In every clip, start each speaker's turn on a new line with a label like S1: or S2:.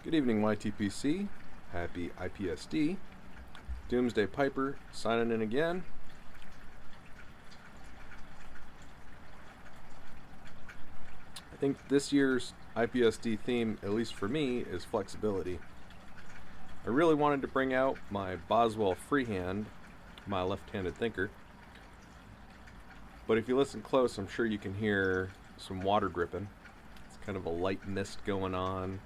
S1: Good evening, YTPC. Happy IPSD. Doomsday Piper signing in again. I think this year's IPSD theme, at least for me, is flexibility. I really wanted to bring out my Boswell freehand, my left-handed thinker. But if you listen close, I'm sure you can hear some water dripping. It's kind of a light mist going on,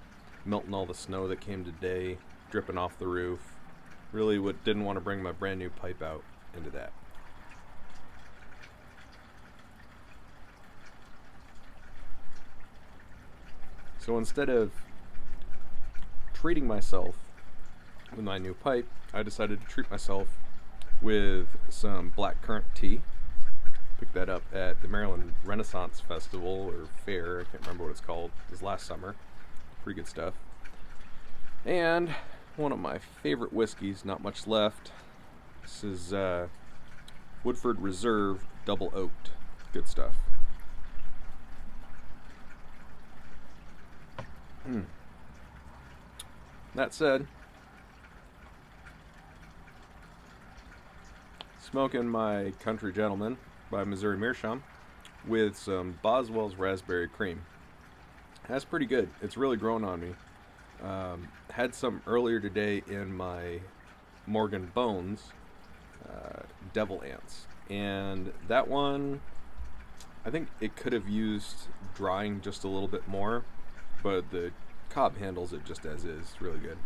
S1: melting all the snow that came today, dripping off the roof. Really didn't want to bring my brand new pipe out into that. So instead of treating myself with my new pipe, I decided to treat myself with some blackcurrant tea. Picked that up at the Maryland Renaissance Festival or Fair, I can't remember what it's called. It was last summer. Pretty good stuff. And one of my favorite whiskeys, not much left. This is Woodford Reserve Double Oaked. Good stuff. That said, smoking my Country Gentleman by Missouri Meerschaum with some Boswell's Raspberry Cream. That's pretty good. It's really grown on me. Had some earlier today in my Morgan Bones Devil Ants, and that one, I think it could have used drying just a little bit more, but the Cobb handles it just as is. Really good.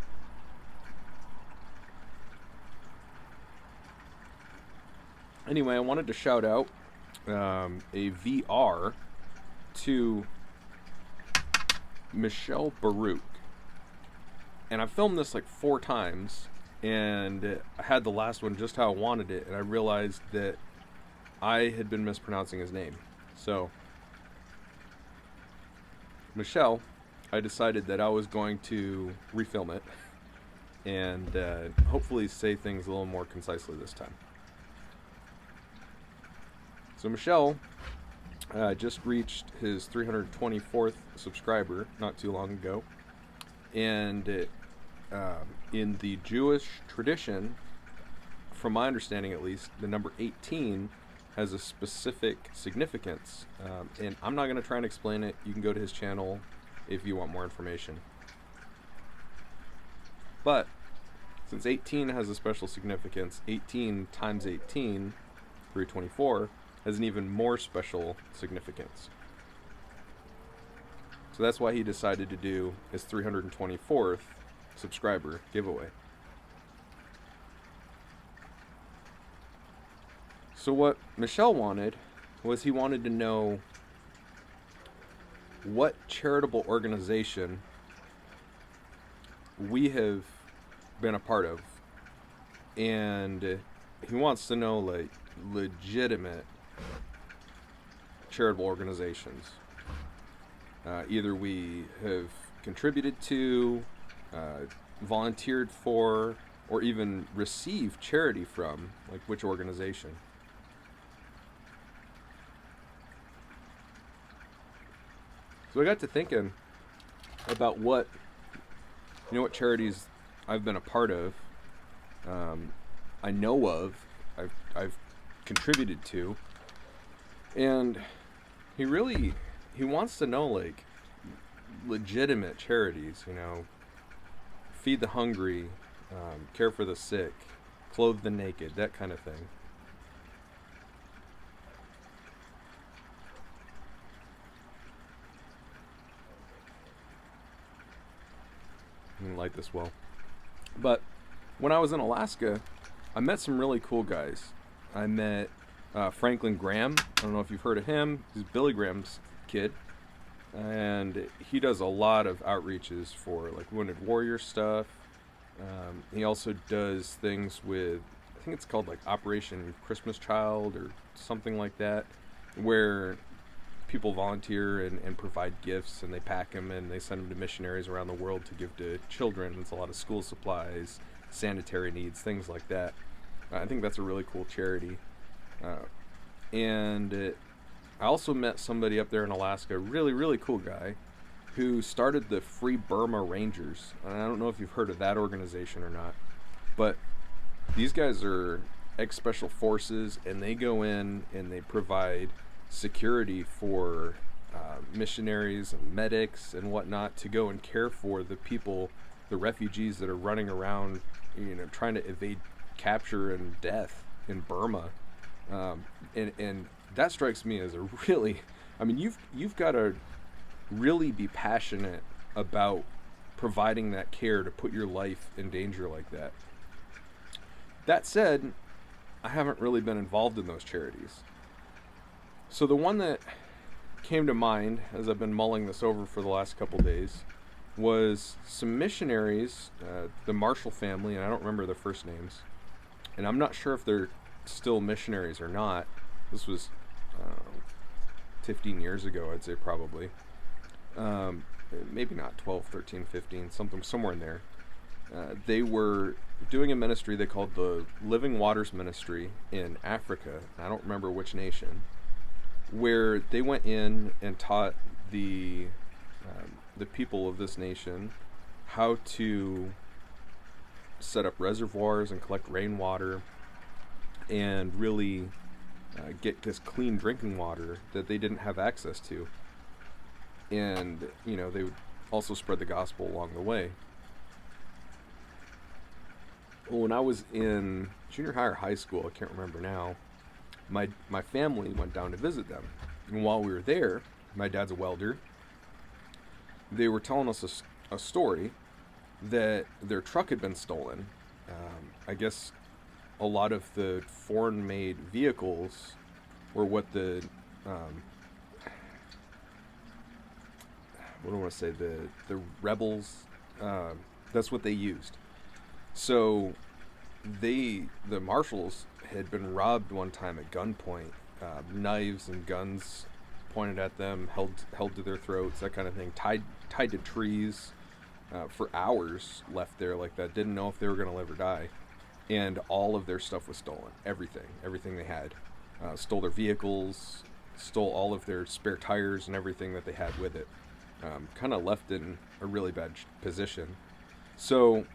S1: Anyway, I wanted to shout out a VR to Michel Baruch. And I've filmed this like 4 times, and I had the last one just how I wanted it, and I realized that I had been mispronouncing his name. So, Michel, I decided that I was going to refilm it and hopefully say things a little more concisely this time. So Michel just reached his 324th subscriber not too long ago, and in the Jewish tradition, from my understanding at least, the number 18 has a specific significance, and I'm not going to try and explain it. You can go to his channel if you want more information. But since 18 has a special significance, 18 times 18, 324, has an even more special significance. So that's why he decided to do his 324th subscriber giveaway. So what Michel wanted was he wanted to know what charitable organization we have been a part of. And he wants to know like legitimate charitable organizations. Either we have contributed to, volunteered for, or even received charity from, like which organization. So I got to thinking about what charities I've been a part of, I know of, I've contributed to, and he wants to know like legitimate charities, feed the hungry, care for the sick, clothe the naked, that kind of thing. I'm gonna light this well. But when I was in Alaska, I met some really cool guys. I met Franklin Graham. I don't know if you've heard of him. He's Billy Graham's kid, and he does a lot of outreaches for like Wounded Warrior stuff. He also does things with, I think it's called like Operation Christmas Child or something like that, where people volunteer and provide gifts, and they pack them and they send them to missionaries around the world to give to children. It's a lot of school supplies, sanitary needs, things like that. I think that's a really cool charity. I also met somebody up there in Alaska, really, really cool guy, who started the Free Burma Rangers. And I don't know if you've heard of that organization or not, but these guys are ex-special forces, and they go in and they provide security for missionaries and medics and whatnot to go and care for the people, the refugees that are running around, trying to evade capture and death in Burma. And that strikes me as a really, you've got to really be passionate about providing that care to put your life in danger like that. That said, I haven't really been involved in those charities. So the one that came to mind as I've been mulling this over for the last couple days was some missionaries, the Marshall family, and I don't remember their first names, and I'm not sure if they're still missionaries or not. This was 15 years ago, I'd say, probably. Maybe not 12, 13, 15, somewhere in there. They were doing a ministry they called the Living Waters Ministry in Africa. I don't remember which nation, where they went in and taught the people of this nation how to set up reservoirs and collect rainwater and really get this clean drinking water that they didn't have access to. And, they would also spread the gospel along the way. When I was in junior high or high school, I can't remember now, my family went down to visit them. And while we were there, my dad's a welder, they were telling us a story that their truck had been stolen. I guess a lot of the foreign-made vehicles were what the what do I want to say, the rebels, that's what they used. So the Marshals had been robbed one time at gunpoint, knives and guns pointed at them, held to their throats, that kind of thing, tied to trees for hours, left there like that, didn't know if they were going to live or die. And all of their stuff was stolen, everything they had. Stole their vehicles, stole all of their spare tires and everything that they had with it. Kind of left in a really bad position. So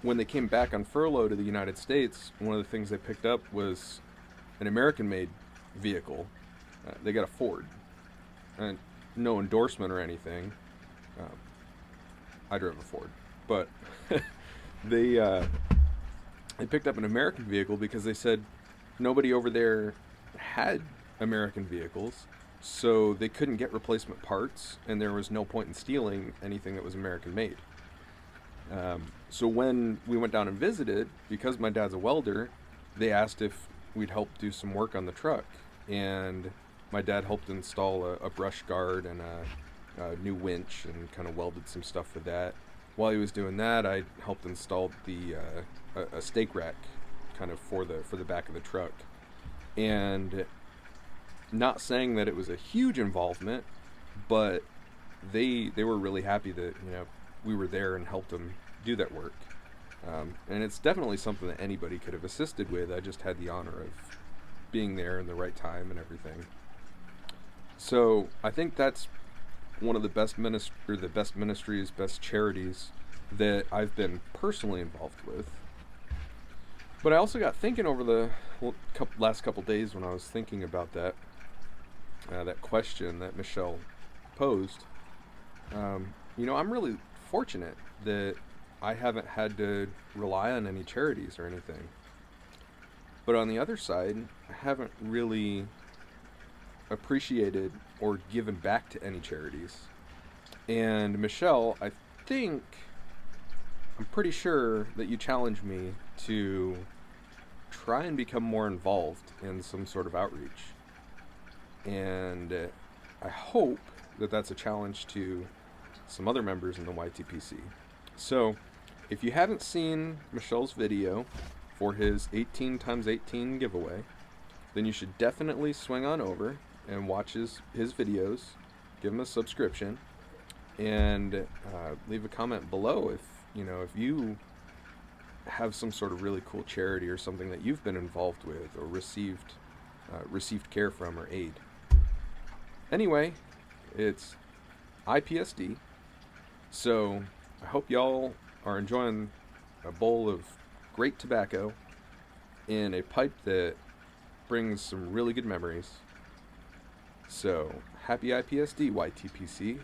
S1: when they came back on furlough to the United States, one of the things they picked up was an American-made vehicle. They got a Ford. And no endorsement or anything. I drove a Ford. But they picked up an American vehicle because they said nobody over there had American vehicles, so they couldn't get replacement parts, and there was no point in stealing anything that was American-made. So when we went down and visited, because my dad's a welder, they asked if we'd help do some work on the truck. And my dad helped install a brush guard and a new winch and kind of welded some stuff for that. While he was doing that, I helped install a stake rack kind of for the back of the truck. And not saying that it was a huge involvement, but they were really happy that we were there and helped them do that work. And it's definitely something that anybody could have assisted with. I just had the honor of being there in the right time and everything. So I think that's one of the best ministries, best charities that I've been personally involved with. But I also got thinking over the last couple days when I was thinking about that question that Michel posed. I'm really fortunate that I haven't had to rely on any charities or anything. But on the other side, I haven't really appreciated or given back to any charities. And Michel, I'm pretty sure that you challenged me to try and become more involved in some sort of outreach. And I hope that that's a challenge to some other members in the YTPC. So, if you haven't seen Michel's video for his 18x18 giveaway, then you should definitely swing on over and watch his videos, give him a subscription, and leave a comment below if you have some sort of really cool charity or something that you've been involved with or received care from or aid. Anyway, it's IPSD, So I hope y'all are enjoying a bowl of great tobacco in a pipe that brings some really good memories. So happy IPSD, YTPC.